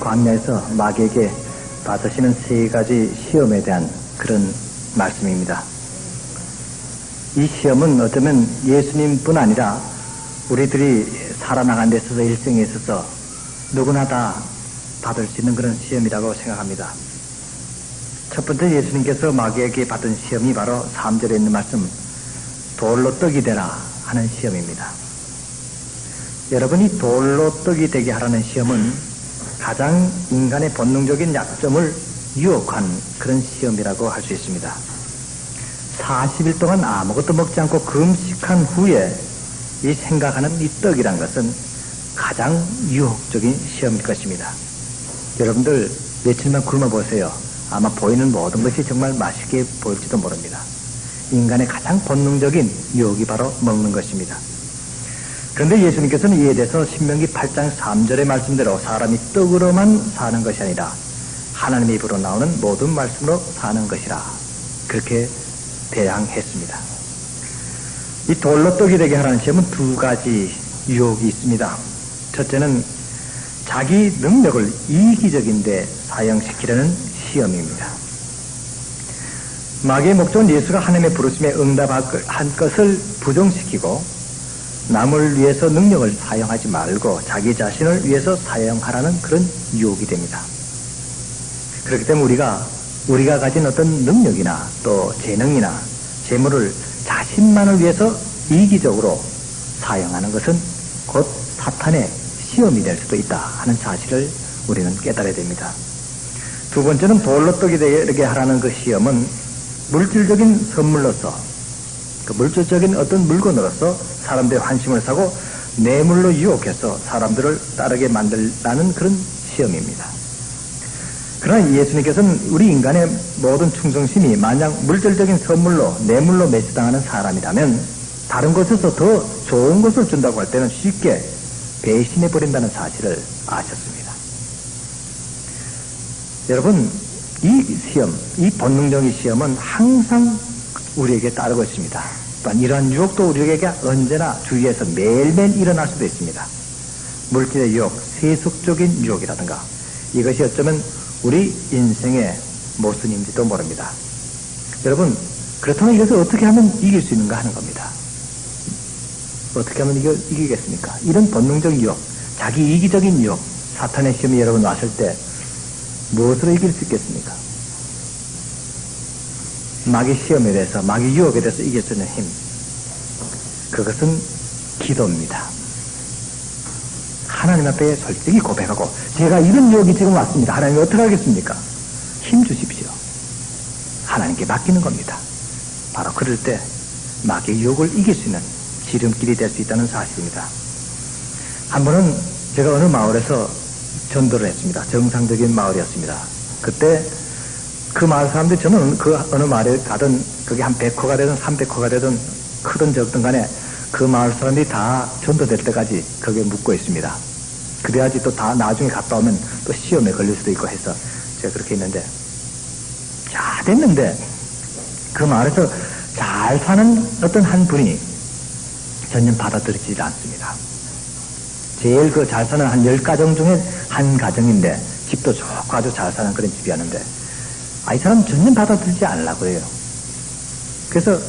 광야에서 마귀에게 받으시는 세 가지 시험에 대한 그런 말씀입니다. 이 시험은 어쩌면 예수님뿐 아니라 우리들이 살아나가는 데 있어서 일생에 있어서 누구나 다 받을 수 있는 그런 시험이라고 생각합니다. 첫 번째 예수님께서 마귀에게 받은 시험이 바로 3절에 있는 말씀 돌로 떡이 되라 하는 시험입니다. 여러분이 돌로 떡이 되게 하라는 시험은 가장 인간의 본능적인 약점을 유혹한 그런 시험이라고 할 수 있습니다. 40일 동안 아무것도 먹지 않고 금식한 후에 이 생각하는 이 떡이란 것은 가장 유혹적인 시험일 것입니다. 여러분들 며칠만 굶어보세요. 아마 보이는 모든 것이 정말 맛있게 보일지도 모릅니다. 인간의 가장 본능적인 유혹이 바로 먹는 것입니다. 그런데 예수님께서는 이에 대해서 신명기 8장 3절의 말씀대로 사람이 떡으로만 사는 것이 아니라 하나님의 입으로 나오는 모든 말씀으로 사는 것이라 그렇게 대항했습니다. 이 돌로 떡이 되게 하라는 시험은 두 가지 유혹이 있습니다. 첫째는 자기 능력을 이기적인 데 사용시키려는 시험입니다. 마귀의 목적은 예수가 하나님의 부르심에 응답한 것을 부정시키고 남을 위해서 능력을 사용하지 말고 자기 자신을 위해서 사용하라는 그런 유혹이 됩니다. 그렇기 때문에 우리가 가진 어떤 능력이나 또 재능이나 재물을 자신만을 위해서 이기적으로 사용하는 것은 곧 사탄의 시험이 될 수도 있다 하는 사실을 우리는 깨달아야 됩니다. 두 번째는 돌로 떡이 되게 하라는 그 시험은 물질적인 선물로서 그 물질적인 어떤 물건으로서 사람들의 환심을 사고 뇌물로 유혹해서 사람들을 따르게 만들라는 그런 시험입니다. 그러나 예수님께서는 우리 인간의 모든 충성심이 만약 물질적인 선물로 뇌물로 매수당하는 사람이라면 다른 곳에서 더 좋은 것을 준다고 할 때는 쉽게 배신해버린다는 사실을 아셨습니다. 여러분, 이 시험, 이 본능적인 시험은 항상 우리에게 따르고 있습니다. 또한 이러한 유혹도 우리에게 언제나 주위에서 매일매일 일어날 수도 있습니다. 물질의 유혹, 세속적인 유혹이라든가 이것이 어쩌면 우리 인생의 모순인지도 모릅니다. 여러분, 그렇다면 이것을 어떻게 하면 이길 수 있는가 하는 겁니다. 어떻게 하면 이기겠습니까? 이런 본능적 유혹, 자기 이기적인 유혹, 사탄의 시험이 여러분 왔을 때 무엇으로 이길 수 있겠습니까? 마귀 시험에 대해서, 마귀 유혹에 대해서 이길 수 있는 힘, 그것은 기도입니다. 하나님 앞에 솔직히 고백하고 제가 이런 유혹이 지금 왔습니다. 하나님 어떻게 하겠습니까? 힘 주십시오. 하나님께 맡기는 겁니다. 바로 그럴 때 마귀의 유혹을 이길 수 있는 지름길이 될 수 있다는 사실입니다. 한 번은 제가 어느 마을에서 전도를 했습니다. 정상적인 마을이었습니다. 그때 그 마을 사람들이 저는 그 어느 마을에 가든 그게 한 100호가 되든 300호가 되든 크든 적든 간에 그 마을 사람들이 다 전도될 때까지 거기에 묵고 있습니다. 그래야지 또 다 나중에 갔다 오면 또 시험에 걸릴 수도 있고 해서 제가 그렇게 했는데, 자 됐는데 그 마을에서 잘 사는 어떤 한 분이 전혀 받아들이지 않습니다. 제일 그 잘 사는 한 10가정 중에 한 가정인데 집도 좋고 아주 잘 사는 그런 집이었는데 이 사람 전혀 받아들이지 않으려고 해요. 그래서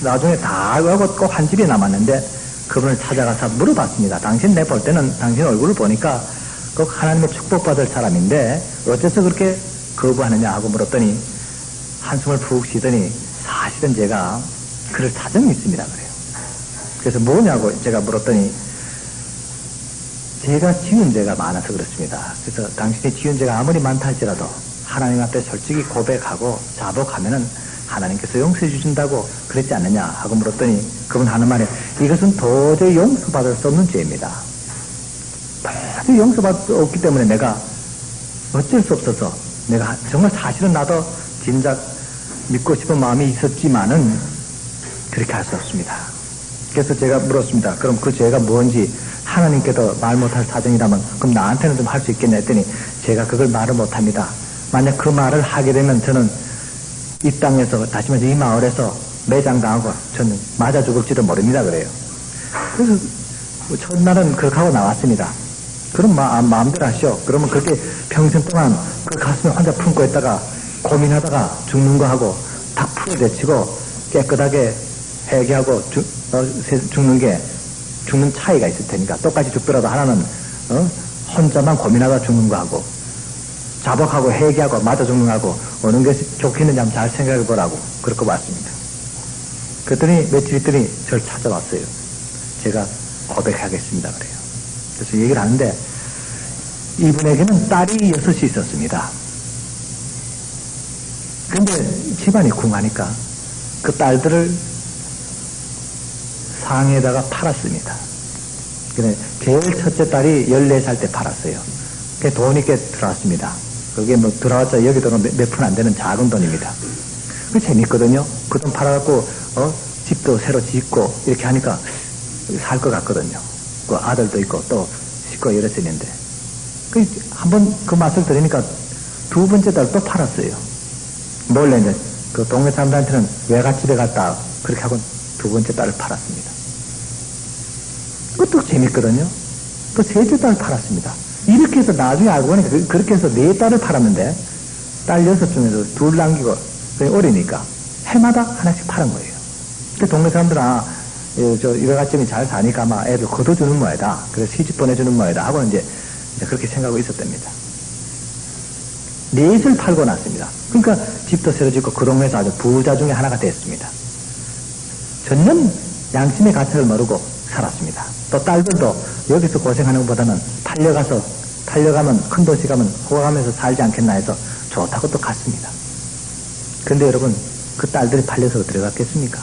나중에 다 하고 꼭 한 집이 남았는데 그분을 찾아가서 물어봤습니다. 당신 내 볼 때는 당신 얼굴을 보니까 꼭 하나님의 축복받을 사람인데 어째서 그렇게 거부하느냐 하고 물었더니 한숨을 푹 쉬더니 사실은 제가 그럴 사정이 있습니다 그래요. 그래서 뭐냐고 제가 물었더니 제가 지은 죄가 많아서 그렇습니다. 그래서 당신이 지은 죄가 아무리 많다 할지라도 하나님 앞에 솔직히 고백하고 자복하면은 하나님께서 용서해 주신다고 그랬지 않느냐 하고 물었더니 그분 하는 말에 이것은 도저히 용서받을 수 없는 죄입니다. 도저히 용서받을 수 없기 때문에 내가 어쩔 수 없어서 내가 정말 사실은 나도 진작 믿고 싶은 마음이 있었지만은 그렇게 할 수 없습니다. 그래서 제가 물었습니다. 그럼 그 죄가 뭔지 하나님께도 말 못할 사정이라면 그럼 나한테는 좀 할 수 있겠냐 했더니 제가 그걸 말을 못합니다. 만약 그 말을 하게 되면 저는 이 땅에서 다시 말해서 이 마을에서 매장당하고 저는 맞아 죽을지도 모릅니다 그래요. 그래서 첫날은 그렇게 하고 나왔습니다. 그럼 마음대로 하시오. 그러면 그렇게 평생 동안 그 가슴에 혼자 품고 있다가 고민하다가 죽는 거 하고 딱 풀어제치고 깨끗하게 회개하고 죽는 차이가 있을 테니까 똑같이 죽더라도 하나는 혼자만 고민하다 죽는 거 하고 자복하고 회개하고 맞아 죽는 거 하고 어느 것이 좋겠는지 한번 잘 생각해 보라고 그렇게 왔습니다. 그랬더니 며칠 있더니 저를 찾아왔어요. 제가 고백하겠습니다 그래요. 그래서 얘기를 하는데 이분에게는 딸이 6이 있었습니다. 근데 집안이 궁하니까 그 딸들을 상에다가 팔았습니다. 근데 제일 첫째 딸이 14살 때 팔았어요. 그게 돈이 꽤 들어왔습니다. 그게 뭐 들어왔자 여기 돈은 몇 푼 안 되는 작은 돈입니다. 그 재밌거든요. 그 돈 팔아갖고 집도 새로 짓고 이렇게 하니까 살 것 같거든요. 그 아들도 있고 또 식구가 여럿 있는데 한번 그 맛을 들으니까 두 번째 딸 또 팔았어요. 몰래 이제 그 동네 사람들한테는 외갓집에 갔다 그렇게 하고 두 번째 딸을 팔았습니다. 그것도 재밌거든요. 또 셋째 딸을 팔았습니다. 이렇게 해서 나중에 알고 보니까 그렇게 해서 4딸을 팔았는데 딸 6 중에서 2 남기고 어리니까 해마다 하나씩 파는 거예요. 그 동네 사람들은 외갓집이 잘 사니까 아마 애들 걷어주는 모양이다. 그래서 시집 보내주는 모양이다 하고 이제 그렇게 생각하고 있었답니다. 4을 팔고 났습니다. 그러니까 집도 새로 짓고 그 동네에서 아주 부자 중에 하나가 됐습니다. 전혀 양심의 가책을 모르고 살았습니다. 또 딸들도 여기서 고생하는 것보다는 팔려가면 큰 도시 가면 호감해서 살지 않겠나 해서 좋다고 또 갔습니다. 근데 여러분 그 딸들이 팔려서 들어갔겠습니까?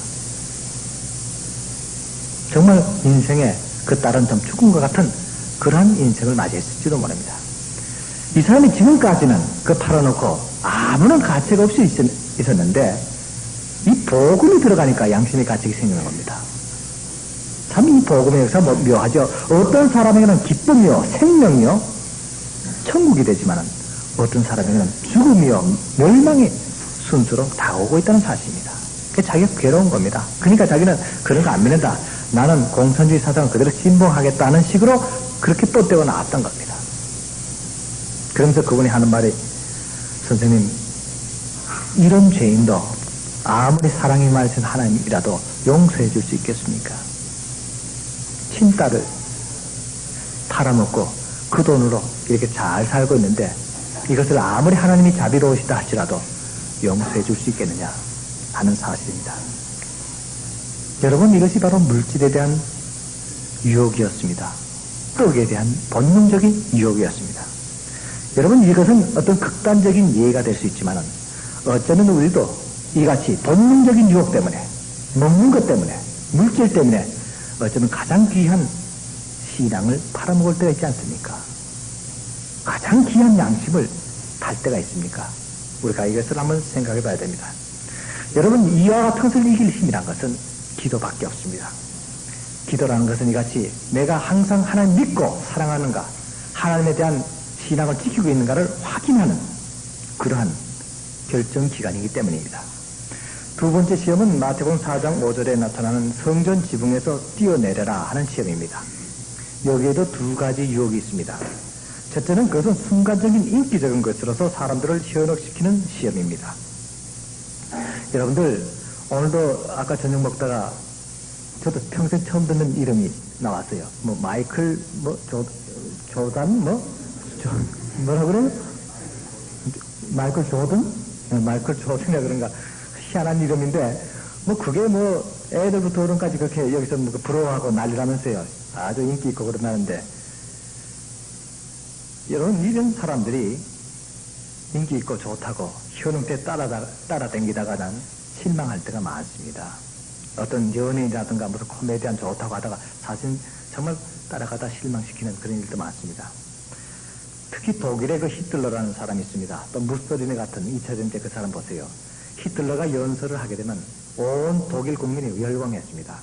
정말 인생에 그 딸은 좀 죽은 것 같은 그러한 인생을 맞이했을지도 모릅니다. 이 사람이 지금까지는 그 팔아놓고 아무런 가책 없이 있었는데 이 복음이 들어가니까 양심의 가책이 생기는 겁니다. 참 이 복음의 역사 묘하죠. 어떤 사람에게는 기쁨이요 생명이요 천국이 되지만 어떤 사람에게는 죽음이요 멸망의 순수로 다가오고 있다는 사실입니다. 자기가 괴로운 겁니다. 그러니까 자기는 그런 거 안 믿는다. 나는 공산주의 사상을 그대로 신봉하겠다는 식으로 그렇게 뻗대고 나왔던 겁니다. 그러면서 그분이 하는 말이 선생님 이런 죄인도 아무리 사랑이 많으신 하나님이라도 용서해 줄 수 있겠습니까? 친딸을 팔아먹고 그 돈으로 이렇게 잘 살고 있는데 이것을 아무리 하나님이 자비로우시다 할지라도 용서해 줄 수 있겠느냐 하는 사실입니다. 여러분 이것이 바로 물질에 대한 유혹이었습니다. 떡에 대한 본능적인 유혹이었습니다. 여러분 이것은 어떤 극단적인 예가 될 수 있지만 어쩌면 우리도 이같이 본능적인 유혹 때문에 먹는 것 때문에 물질 때문에 어쩌면 가장 귀한 신앙을 팔아먹을 때가 있지 않습니까? 가장 귀한 양심을 팔 때가 있습니까? 우리가 이것을 한번 생각해 봐야 됩니다. 여러분 이와 같은 것을 이길 힘이란 것은 기도밖에 없습니다. 기도라는 것은 이같이 내가 항상 하나님 믿고 사랑하는가 하나님에 대한 신앙을 지키고 있는가를 확인하는 그러한 결정기간이기 때문입니다. 두 번째 시험은 마태복음 4장 5절에 나타나는 성전 지붕에서 뛰어내려라 하는 시험입니다. 여기에도 2가지 유혹이 있습니다. 첫째는 그것은 순간적인 인기적인 것으로서 사람들을 현혹시키는 시험입니다. 여러분들 오늘도 아까 저녁 먹다가 저도 평생 처음 듣는 이름이 나왔어요. 뭐 마이클 조단 뭐라 그래요? 마이클 조던? 마이클 조던이라 그런가 희한한 이름인데 뭐 그게 뭐 애들부터 어른까지 그렇게 여기서 뭐 부러워하고 난리라면서요. 아주 인기 있고 그러나는데 여러분 이런 사람들이 인기 있고 좋다고 현웅태 따라다니다가는 실망할 때가 많습니다. 어떤 연예인이라든가 무슨 코미디언 좋다고 하다가 사실 정말 따라가다 실망시키는 그런 일도 많습니다. 특히 독일의 그 히틀러라는 사람이 있습니다. 또 무솔리니 같은 2차전 때 그 사람 보세요. 히틀러가 연설을 하게 되면 온 독일 국민이 열광했습니다.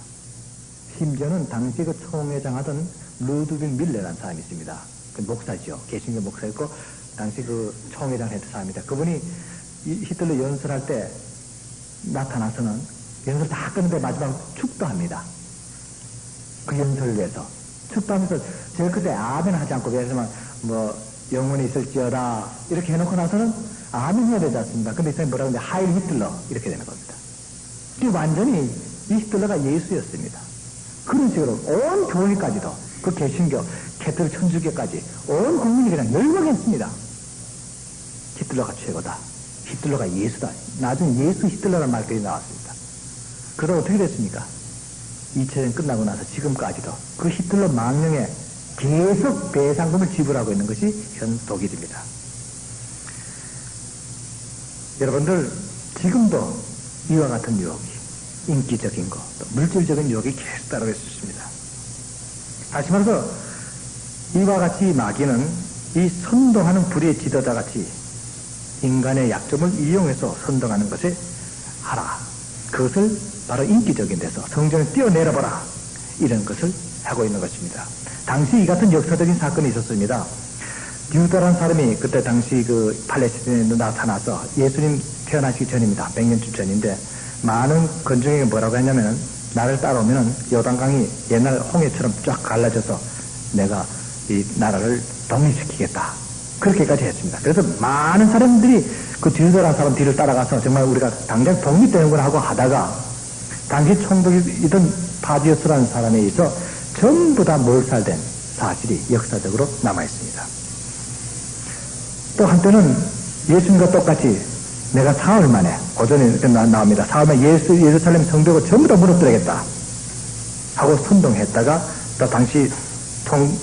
심지어는 당시 그 총회장 하던 루드빌 밀레라는 사람이 있습니다. 그 목사죠. 개신교 목사였고 당시 그 총회장 했던 사람입니다. 그분이 히틀러 연설할 때 나타나서는 연설 다 끝는데 마지막 축도합니다. 그 연설을 위해서 습도하면서 제가 그때 아멘 하지 않고 예를 들면 뭐 영원히 있을지어다 이렇게 해놓고 나서는 아멘 해야 되지 않습니까? 근데 이 사람이 뭐라고 하는데 하일 히틀러 이렇게 되는 겁니다. 이 완전히 이 히틀러가 예수였습니다. 그런 식으로 온 교회까지도 그 개신교, 캐톨릭 천주교까지 온 국민이 그냥 열광했습니다. 히틀러가 최고다. 히틀러가 예수다. 나중에 예수 히틀러라는 말까지 나왔습니다. 그러다 어떻게 됐습니까? 2차전 끝나고 나서 지금까지도 그 히틀러 망령에 계속 배상금을 지불하고 있는 것이 현 독일입니다. 여러분들 지금도 이와 같은 유혹이 인기적인 것, 또 물질적인 유혹이 계속 따르고 있습니다. 다시 말해서 이와 같이 마귀는 이 선동하는 불의 지도자같이 인간의 약점을 이용해서 선동하는 것에 하라. 그것을 바로 인기적인 데서 성전에 뛰어내려봐라. 이런 것을 하고 있는 것입니다. 당시 이 같은 역사적인 사건이 있었습니다. 유다라는 사람이 그때 당시 그 팔레스타인에 나타나서 예수님 태어나시기 전입니다. 100년쯤 전인데 많은 건중에게 뭐라고 했냐면은 나를 따라오면은 요단강이 옛날 홍해처럼 쫙 갈라져서 내가 이 나라를 독립시키겠다. 그렇게까지 했습니다. 그래서 많은 사람들이 그 유다라는 사람 뒤를 따라가서 정말 우리가 당장 독립되는구나 하고 하다가 당시 총독이던 파디오스라는 사람에 의해서 전부 다 몰살된 사실이 역사적으로 남아있습니다. 또 한때는 예수님과 똑같이 내가 사흘 만에 오전에 나옵니다. 사흘 만에 예루살렘 성벽을 전부 다 무너뜨리겠다 하고 선동했다가 또 당시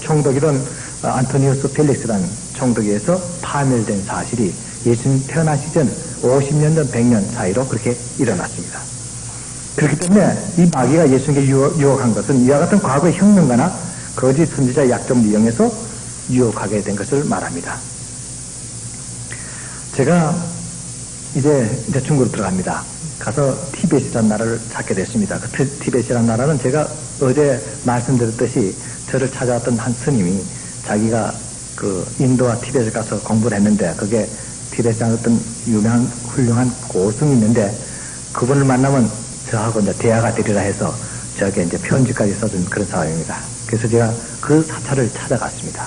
총독이던 안토니우스 펠릭스라는 총독에서 파멸된 사실이 예수님 태어나시기 전 50년 전 100년 사이로 그렇게 일어났습니다. 그렇기 때문에 이 마귀가 예수님께 유혹한 것은 이와 같은 과거의 혁명가나 거짓 선지자의 약점을 이용해서 유혹하게 된 것을 말합니다. 제가 이제 중국으로 들어갑니다. 가서 티벳이라는 나라를 찾게 됐습니다. 그 티벳이라는 나라는 제가 어제 말씀드렸듯이 저를 찾아왔던 한 스님이 자기가 그 인도와 티벳에 가서 공부를 했는데 그게 티벳이라는 어떤 유명한 훌륭한 고승이 있는데 그분을 만나면 저하고 이제 대화가 되리라 해서 저에게 이제 편지까지 써준 그런 상황입니다. 그래서 제가 그 사찰을 찾아갔습니다.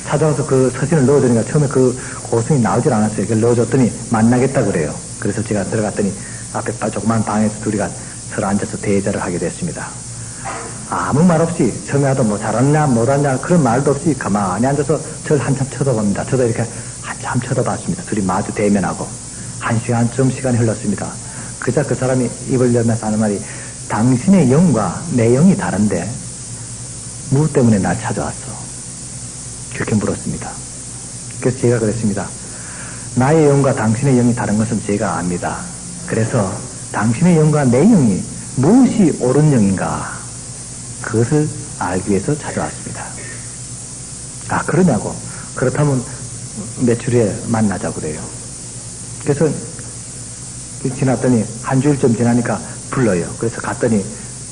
찾아와서 그 서신을 넣어주니까 처음에 그 고승이 나오질 않았어요. 그걸 넣어줬더니 만나겠다 그래요. 그래서 제가 들어갔더니 앞에 조그만 방에서 둘이가 서로 앉아서 대자를 하게 됐습니다. 아무 말 없이 처음에도 뭐 잘했냐 못했냐 그런 말도 없이 가만히 앉아서 저를 한참 쳐다봅니다. 저도 이렇게 한참 쳐다봤습니다. 둘이 마주 대면하고 1시간쯤 시간이 흘렀습니다. 그자 그 사람이 입을 열면서 하는 말이 당신의 영과 내 영이 다른데 무엇 때문에 날 찾아왔어? 그렇게 물었습니다. 그래서 제가 그랬습니다. 나의 영과 당신의 영이 다른 것은 제가 압니다. 그래서 당신의 영과 내 영이 무엇이 옳은 영인가 그것을 알기 위해서 찾아왔습니다. 아 그러냐고. 그렇다면 며칠 후에 만나자고 그래요. 그래서 지났더니 한 주일쯤 지나니까 불러요. 그래서 갔더니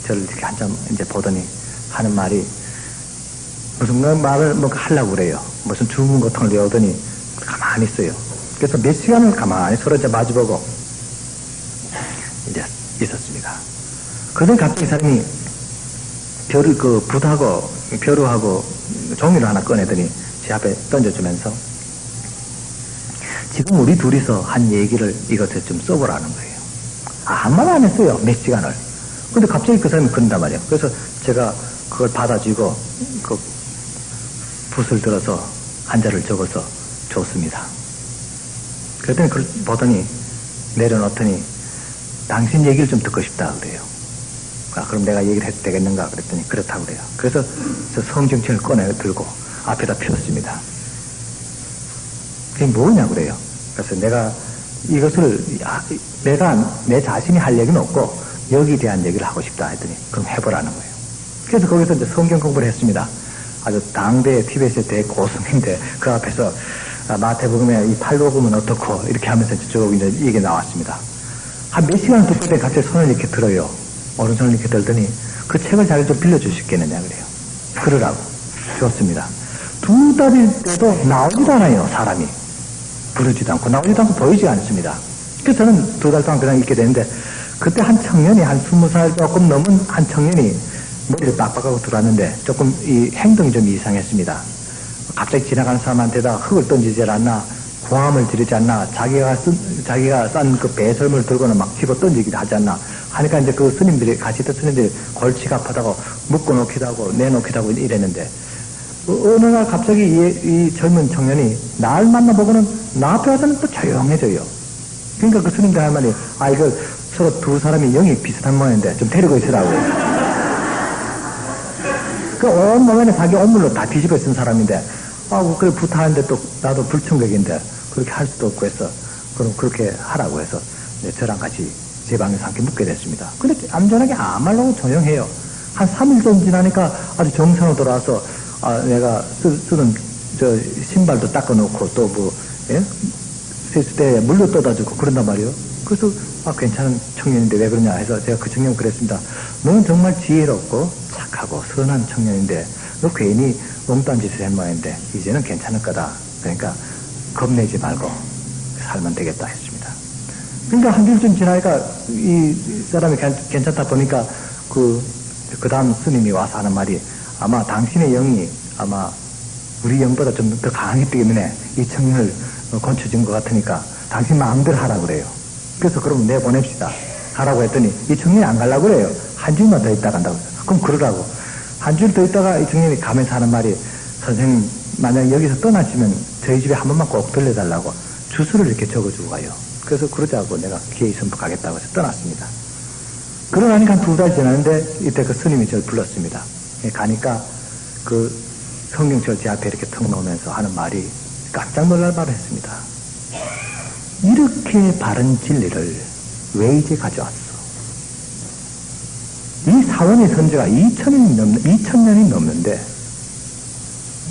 저를 이렇게 한참 이제 보더니 하는 말이 무슨 말을 뭐 하려고 그래요. 무슨 주문 같은 걸 외우더니 가만히 있어요. 그래서 몇 시간을 가만히 서로 이제 마주보고 이제 있었습니다. 그러더니 갑자기 이 사람이 벼를 벼루하고 종이를 하나 꺼내더니 제 앞에 던져주면서 지금 우리 둘이서 한 얘기를 이것을 좀 써보라는 거예요. 아무 말 안 했어요. 몇 시간을. 근데 갑자기 그 사람이 그런단 말이에요. 그래서 제가 그걸 받아주고 그 붓을 들어서 한자를 적어서 줬습니다. 그랬더니 그걸 보더니 내려놓더니 당신 얘기를 좀 듣고 싶다 그래요. 아, 그럼 내가 얘기를 해도 되겠는가 그랬더니 그렇다고 그래요. 그래서 저 성경책을 꺼내 들고 앞에다 폈습니다. 그게 뭐냐 그래요. 그래서 내가 이것을 내가 내 자신이 할 얘기는 없고 여기에 대한 얘기를 하고 싶다 했더니 그럼 해보라는 거예요. 그래서 거기서 이제 성경 공부를 했습니다. 아주 당대 티벳의 대고승인데 그 앞에서 마태복음에 이 팔복음은 어떻고 이렇게 하면서 쭉 이제 얘기 나왔습니다. 한 몇 시간 듣고 때 갑자기 손을 이렇게 들어요. 오른손을 이렇게 들더니 그 책을 잘 좀 빌려주시겠느냐 그래요. 그러라고 줬습니다. 2달일 때도 나오지도 않아요. 사람이 부르지도 않고 나오지도 않고 보이지 않습니다. 그래서 저는 2달 동안 그냥 읽게 되는데 그때 한 청년이 한 20살 조금 넘은 한 청년이 머리를 빡빡하고 들어왔는데 조금 이 행동이 좀 이상했습니다. 갑자기 지나가는 사람한테다 흙을 던지지 않나, 고함을 지르지 않나, 자기가 싼 그 배설물 들고는 막 집어 던지기도 하지 않나 하니까 이제 그 스님들이, 같이 있던 스님들이 골치가 아프다고 묶어놓기도 하고 내놓기도 하고 이랬는데, 어느 날 갑자기 이 젊은 청년이 날 만나보고는 나 앞에 와서는 또 조용해져요. 그러니까 그 스님들 할 말이, 이거 서로 두 사람이 영이 비슷한 모양인데 좀 데리고 있으라고. 그 온 몸에는 자기 온물로 다 뒤집어 쓴 사람인데, 그래 부탁하는데 또 나도 불청객인데 그렇게 할 수도 없고 해서, 그럼 그렇게 하라고 해서 저랑 같이 제 방에서 함께 묵게 됐습니다. 근데 얌전하게 아무 말 없고 조용해요. 한 3일 정도 지나니까 아주 정상으로 돌아와서, 내가 쓰는 저 신발도 닦아놓고 또 뭐, 예? 세수대에 물도 떠다주고 그런단 말이에요. 그래서, 괜찮은 청년인데 왜 그러냐 해서 제가 그 청년 그랬습니다. 너는 정말 지혜롭고 착하고 선한 청년인데 너 괜히 엉뚱한 짓을 한 모양인데 이제는 괜찮을 거다. 그러니까 겁내지 말고 살면 되겠다 했습니다. 그러니까 한 주쯤 지나니까 이 사람이 괜찮다 보니까 그 다음 스님이 와서 하는 말이, 아마 당신의 영이 아마 우리 영보다 좀 더 강하기 때문에 이 청년을 건쳐준 것 같으니까 당신 마음대로 하라고 그래요. 그래서 그럼 내보냅시다 하라고 했더니 이 청년이 안 가려고 그래요. 한 주만 더 있다 간다고. 그럼 그러라고. 한 줄 더 있다가 이 청년이 가면서 하는 말이, 선생님 만약 여기서 떠나시면 저희 집에 한 번만 꼭 들려달라고 주소를 이렇게 적어주고 가요. 그래서 그러자고 내가 기회 있으면 가겠다고 해서 떠났습니다. 그러고 나니까 한 2달 지났는데 이때 그 스님이 저를 불렀습니다. 가니까 그 성경철 제 앞에 이렇게 턱 놓으면서 하는 말이 깜짝 놀랄 말을 했습니다. 이렇게 바른 진리를 왜 이제 가져왔어? 이 사원의 선제가 2000년이 넘는데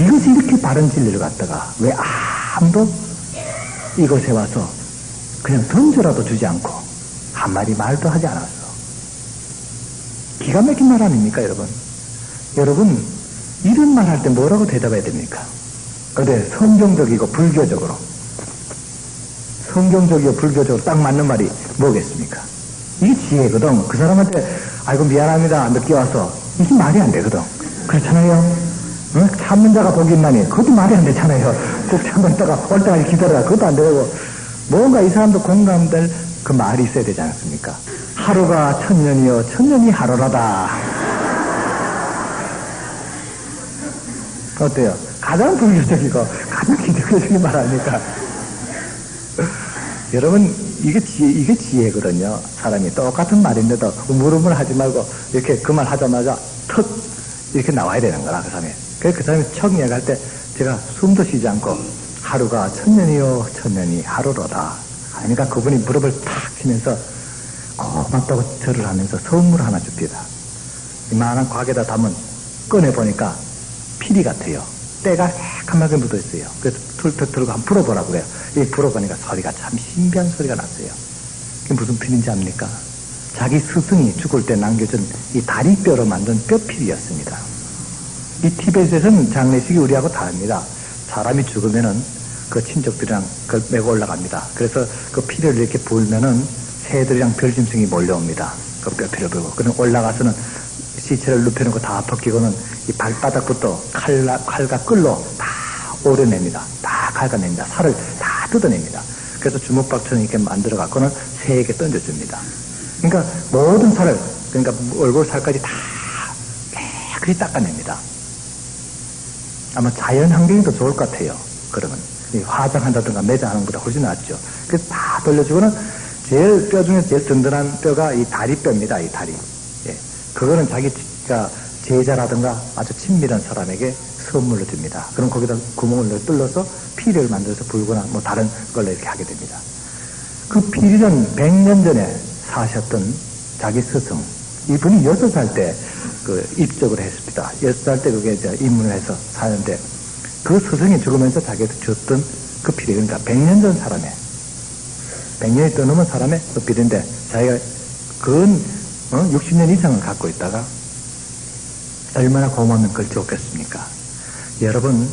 이것이 이렇게 바른 진리를 갖다가 왜 아무도 이곳에 와서 그냥 던져라도 주지 않고 한마디 말도 하지 않았어. 기가 막힌 말 아닙니까, 여러분? 여러분, 이런 말 할 때 뭐라고 대답해야 됩니까? 근데 성경적이고 불교적으로 딱 맞는 말이 뭐겠습니까? 이게 지혜거든. 그 사람한테 아이고 미안합니다 늦게 와서, 이게 말이 안 되거든. 그렇잖아요. 응? 참는 자가 복이 있나니 그것도 말이 안 되잖아요. 꼭 참고 있다가 올 때까지 기다려라, 그것도 안 되고, 뭔가 이 사람도 공감될 그 말이 있어야 되지 않습니까? 하루가 천년이요 천년이 하루라다. 어때요? 가장 불교적이고 가장 기독교적인 말 아닙니까? 여러분, 이게 지혜거든요. 사람이 똑같은 말인데도 우물우물 하지 말고 이렇게 그 말 하자마자 턱 이렇게 나와야 되는 거라, 그 사람이. 그래서 그 사람이 척 이야기할 때 제가 숨도 쉬지 않고 하루가 천년이요 천년이 하루로다. 그러니까 그분이 무릎을 탁 치면서 고맙다고 절을 하면서 선물 하나 줍니다. 이만한 곽에다 담은 꺼내보니까 피리 같아요. 때가 새까맣게 묻어있어요. 그래서 툴툴 털고 한번 불어보라고 그래요. 이 불어보니까 소리가 참 신비한 소리가 났어요. 그게 무슨 피리인지 압니까? 자기 스승이 죽을 때 남겨준 이 다리뼈로 만든 뼈피리였습니다. 이 티베트에서는 장례식이 우리하고 다릅니다. 사람이 죽으면은 그 친족들이랑 그걸 메고 올라갑니다. 그래서 그 피를 이렇게 불면은 새들이랑 별짐승이 몰려옵니다. 그 뼈피를 불고. 그럼 올라가서는 시체를 눕혀놓고 다 벗기고는 이 발바닥부터 칼과 끌로 다 오려냅니다. 다 갉아냅니다. 살을 다 뜯어냅니다. 그래서 주먹밥처럼 이렇게 만들어갖고는 새에게 던져줍니다. 그러니까 모든 살을, 그러니까 얼굴 살까지 다 깨끗이 닦아냅니다. 아마 자연 환경이 더 좋을 것 같아요. 그러면 화장한다든가 매장하는 것보다 훨씬 낫죠. 그래서 다 돌려주고는 제일 뼈 중에서 제일 든든한 뼈가 이 다리뼈입니다. 이 다리. 예. 그거는 자기가 제자라든가 아주 친밀한 사람에게 선물로 줍니다. 그럼 거기다 구멍을 뚫어서 피리를 만들어서 불거나 뭐 다른 걸로 이렇게 하게 됩니다. 그 피리는 100년 전에 사셨던 자기 스승, 이분이 6살 때 그 입적을 했습니다. 6살 때 그게 이제 입문을 해서 사는데, 그 스승이 죽으면서 자기한테 줬던 그 피리, 그러니까 100년 전 사람의, 100년이 더 넘은 사람의 그 피리인데, 자기가 근 60년 이상을 갖고 있다가 얼마나 고마우면 그걸 줬겠습니까? 여러분,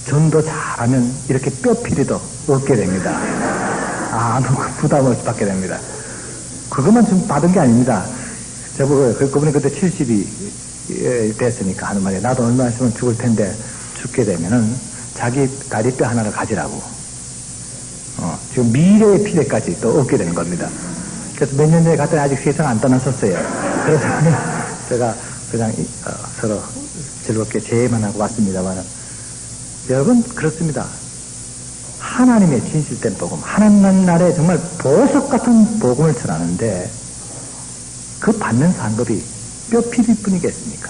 전도 잘하면 이렇게 뼈피리도 얻게 됩니다. 너무 부담 없이 받게 됩니다. 그것만 좀 받은 게 아닙니다. 그분이 그때 70이 됐으니까 하는 말이에요. 나도 얼마 있으면 죽을 텐데 죽게 되면은 자기 다리뼈 하나를 가지라고. 지금 미래의 피대까지 또 얻게 되는 겁니다. 그래서 몇 년 전에 갔더니 아직 세상 안 떠났었어요. 그래서 제가 그냥 서로 즐겁게 제의만 하고 왔습니다만, 여러분 그렇습니다. 하나님의 진실된 복음, 하나님 나라에 정말 보석 같은 복음을 전하는데 그 받는 상급이 뼈피일 뿐이겠습니까?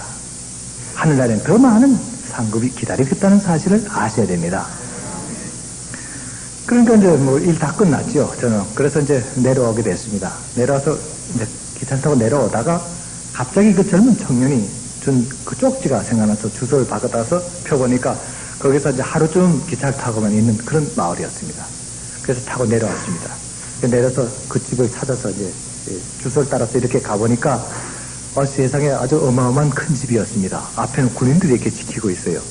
하늘나라에는 더 많은 상급이 기다리고 있다는 사실을 아셔야 됩니다. 그러니까 이제 뭐 일 다 끝났죠, 저는. 그래서 이제 내려오게 됐습니다. 내려와서 이제 기차를 타고 내려오다가 갑자기 그 젊은 청년이 준 그 쪽지가 생각나서 주소를 바꿔다서 펴보니까 거기서 이제 하루쯤 기차를 타고만 있는 그런 마을이었습니다. 그래서 타고 내려왔습니다. 내려서 그 집을 찾아서 이제 주소를 따라서 이렇게 가보니까 세상에 아주 어마어마한 큰 집이었습니다. 앞에는 군인들이 이렇게 지키고 있어요.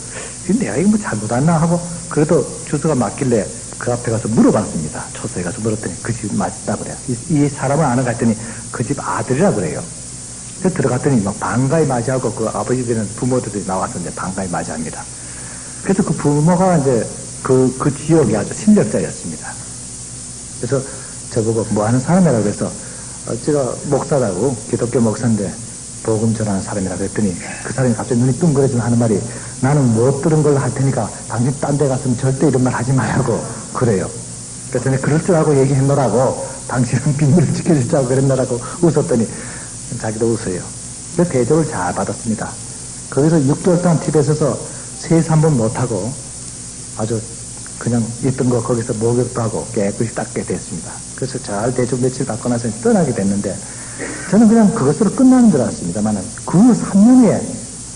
내가 이거 뭐 잘못 왔나 하고 그래도 주소가 맞길래 그 앞에 가서 물어봤습니다. 초소에 가서 물었더니 그 집 맞다 그래요. 이 사람을 아는 가 했더니 그 집 아들이라 그래요. 그래서 들어갔더니 막 반가이 맞이하고 그 아버지 되는 부모들이 나와서 이제 반가이 맞이합니다. 그래서 그 부모가 이제 그 지역이 아주 실력자였습니다. 그래서 저보고 뭐 하는 사람이라고 그래서 제가 목사라고 기독교 목사인데 복음 전하는 사람이라고 했더니 그 사람이 갑자기 눈이 뚱그레지면 하는 말이 나는 못 들은 걸로 할 테니까 당신 딴 데 갔으면 절대 이런 말 하지 말라고 그래요. 그래서 내가 그럴 줄 알고 얘기했노라고 당신은 비밀을 지켜줄 줄 알고 그랬노라고 웃었더니 자기도 웃어요. 그래서 대접을 잘 받았습니다. 거기서 6개월 동안 집에 서서 세수 한 번 못하고 아주 그냥 있던 거 거기서 목욕도 하고 깨끗이 닦게 됐습니다. 그래서 잘 대접 며칠 받고 나서 떠나게 됐는데 저는 그냥 그것으로 끝나는 줄 알았습니다만 그 3년 후에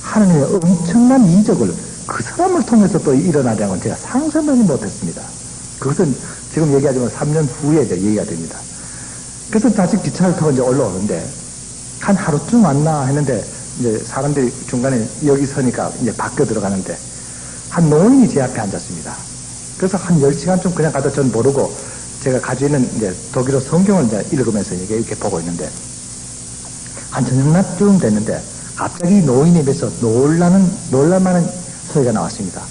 하나님의 엄청난 이적을 그 사람을 통해서 또 일어나자는 건 제가 상상하지 못했습니다. 그것은 지금 얘기하지만 3년 후에 이제 얘기가 됩니다. 그래서 다시 기차를 타고 이제 올라오는데 한 하루쯤 왔나 했는데 이제 사람들이 중간에 여기 서니까 이제 밖에 들어가는데 한 노인이 제 앞에 앉았습니다. 그래서 한 10시간쯤 그냥 가다 전 모르고 제가 가지고 있는 이제 독일어 성경을 이제 읽으면서 이렇게 보고 있는데 한 저녁낮쯤 됐는데 갑자기 노인의 입에서 놀랄만한 소리가 나왔습니다.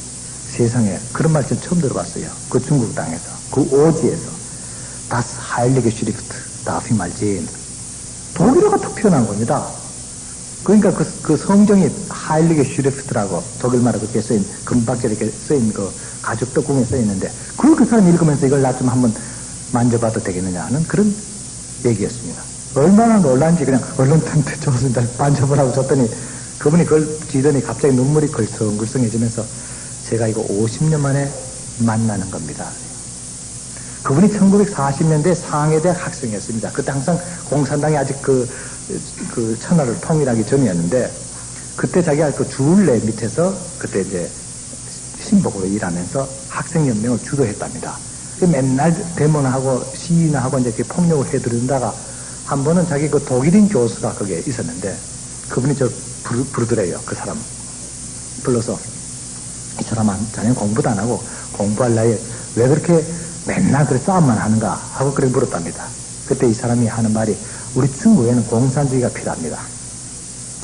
세상에 그런 말 전 처음 들어봤어요. 그 중국 땅에서 그 오지에서 Das Heilige Schrift darf ich mal sehen. 독일어가 툭 튀어나온 겁니다. 그러니까 그 성경이 하일리게 슈리프트라고 독일말로 그렇게 써인 금박지에 이렇게 써인 그 가죽 떡궁에 써있는데 그걸 그 사람이 읽으면서 이걸 나 좀 한번 만져봐도 되겠느냐 하는 그런 얘기였습니다. 얼마나 놀란지 그냥 얼렁뚱땅 좋습니다. 만져보라고 줬더니 그분이 그걸 쥐더니 갑자기 눈물이 걸성걸성해지면서 제가 이거 50년 만에 만나는 겁니다. 그분이 1940년대 상해대학 학생이었습니다. 그때 항상 공산당이 아직 그 천하를 통일하기 전이었는데 그때 자기가 그 주울레 밑에서 그때 이제 신복으로 일하면서 학생연맹을 주도했답니다. 맨날 데모하고 시위하고 이제 이렇게 폭력을 해드린다가 한 번은 자기 그 독일인 교수가 거기에 있었는데 그분이 저 부르더래요. 그 사람 불러서 이 사람은 자네는 공부도 안 하고 공부할 나이에 왜 그렇게 맨날 그래 싸움만 하는가 하고 그래 물었답니다. 그때 이 사람이 하는 말이 우리 중국에는 공산주의가 필요합니다.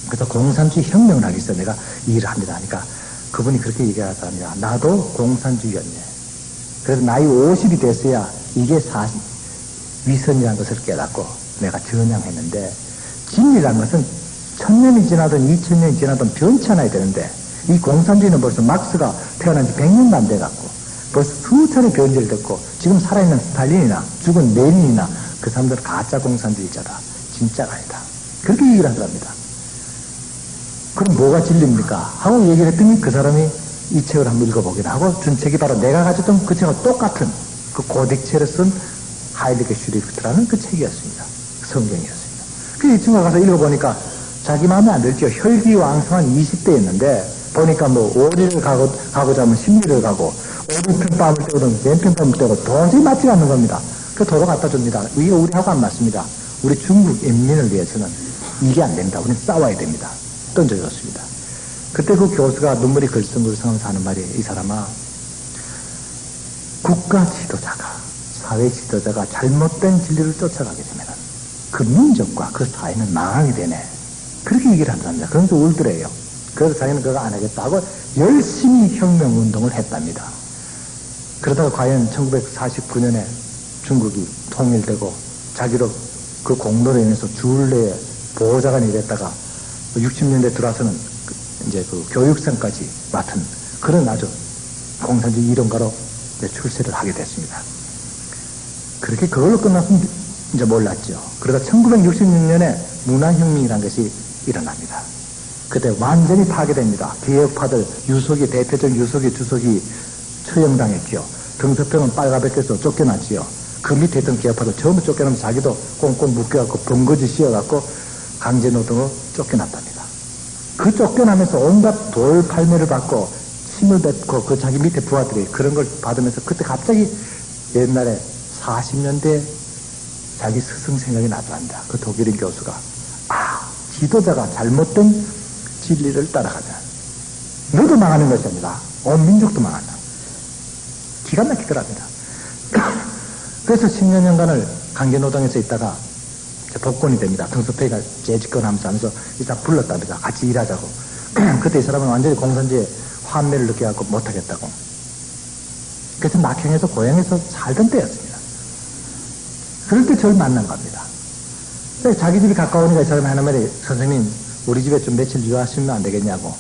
그래서 공산주의 혁명을 하기 위해서 내가 일을 합니다 하니까 그분이 그렇게 얘기하답니다. 나도 공산주의였네. 그래서 나이 50이 됐어야 이게 위선이라는 것을 깨닫고 내가 전향했는데 진리라는 것은 1000년이 지나든 2000년이 지나든 변치 않아야 되는데 이 공산주의는 벌써 막스가 태어난 지 100년도 안 돼갖고 벌써 수차례 변질을 됐고 지금 살아있는 스탈린이나 죽은 레닌이나 그 사람들은 가짜 공산주의자다. 진짜가 아니다. 그렇게 얘기를 하더랍니다. 그럼 뭐가 진리입니까? 하고 얘기를 했더니 그 사람이 이 책을 한번 읽어보기로 하고 준 책이 바로 내가 가졌던 그 책과 똑같은 그 고딕체를 쓴 하일리게 슈리프트라는 그 책이었습니다. 성경이었습니다. 그래서 이 친구가 가서 읽어보니까 자기 마음에 안 들죠. 혈기왕성한 20대였는데 보니까 뭐 오리를 가고자 하면 심리를 가고 오른편 뺨을 떼거든 왼편 뺨을 떼고 도저히 맞지 않는 겁니다. 그 도로 갖다 줍니다. 이게 우리하고 안 맞습니다. 우리 중국 인민을 위해서는 이게 안 됩니다. 우리는 싸워야 됩니다. 던져줬습니다. 그때 그 교수가 눈물이 글썽글썽하면서 하는 말이 이 사람아 국가 지도자가 사회 지도자가 잘못된 진리를 쫓아가게 되면 그 민족과 그 사회는 망하게 되네. 그렇게 얘기를 하더랍니다. 그러면서 울더래요. 그래서 자기는 그거 안 하겠다고 열심히 혁명운동을 했답니다. 그러다가 과연 1949년에 중국이 통일되고 자기로 그 공로로 인해서 주울레의 보호자관이 됐다가 60년대 들어와서는 이제 그 교육상까지 맡은 그런 아주 공산주의 이론가로 출세를 하게 됐습니다. 그렇게 그걸로 끝났으면 이제 몰랐죠. 그러다 1966년에 문화혁명이라는 것이 일어납니다. 그때 완전히 파괴됩니다. 개혁파들 유속이, 대표적 유속이, 주속이 처형당했죠. 등서평은 빨가벗겨서 쫓겨났지요. 그 밑에 있던 개혁파들 전부 쫓겨나면서 자기도 꽁꽁 묶여갖고 번거지 씌워갖고 강제노동으로 쫓겨났답니다. 그 쫓겨나면서 온갖 돌팔매를 받고 침을 뱉고 그 자기 밑에 부하들이 그런 걸 받으면서 그때 갑자기 옛날에 40년대 자기 스승 생각이 나더랍니다. 그 독일인 교수가 지도자가 잘못된 진리를 따라가면 너도 망하는 것입니다. 온 민족도 망한다. 기가 막히더랍니다. 그래서 10년간을 강제노동에서 있다가 복권이 됩니다. 등소패가 재집권하면서 일단 불렀답니다. 같이 일하자고. 그때 이 사람은 완전히 공산주의에 환멸을 느껴갖고 못하겠다고. 그래서 낙형에서 고향에서 살던 때였습니다. 그럴 때 저를 만난 겁니다. 그래서 자기 집이 가까우니까 이 사람이 하는 말이 선생님 우리 집에 좀 며칠 유하시면 안 되겠냐고.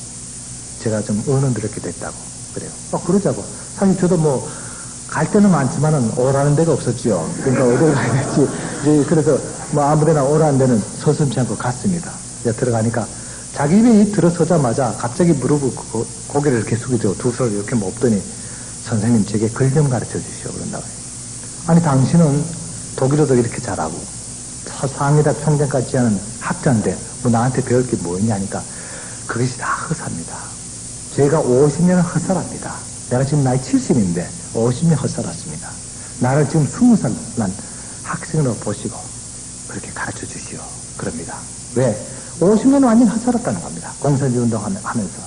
제가 좀 의논 드렸게 됐다고. 그래요. 그러자고. 사실 저도 뭐 갈 데는 많지만은 오라는 데가 없었지요. 그러니까 어디를 가야 될지. 이제 그래서 뭐 아무데나 오라는 데는 서슴지 않고 갔습니다. 이제 들어가니까 자기 집에 들어서자마자 갑자기 무릎을 고개를 이렇게 숙이죠. 두 손을 이렇게 먹더니 선생님 제게 글 좀 가르쳐 주시오. 그런다고. 아니 당신은 독일어도 이렇게 잘하고 상위대 총장까지 하는 학자인데 뭐 나한테 배울 게 뭐 있냐니까 그것이 다 허사입니다. 제가 50년을 허살합니다. 내가 지금 나이 70인데 50년 헛살았습니다. 나를 지금 20살 난 학생으로 보시고 그렇게 가르쳐 주시오. 그럽니다. 왜? 50년 완전히 헛살았다는 겁니다. 공산주의 운동하면서.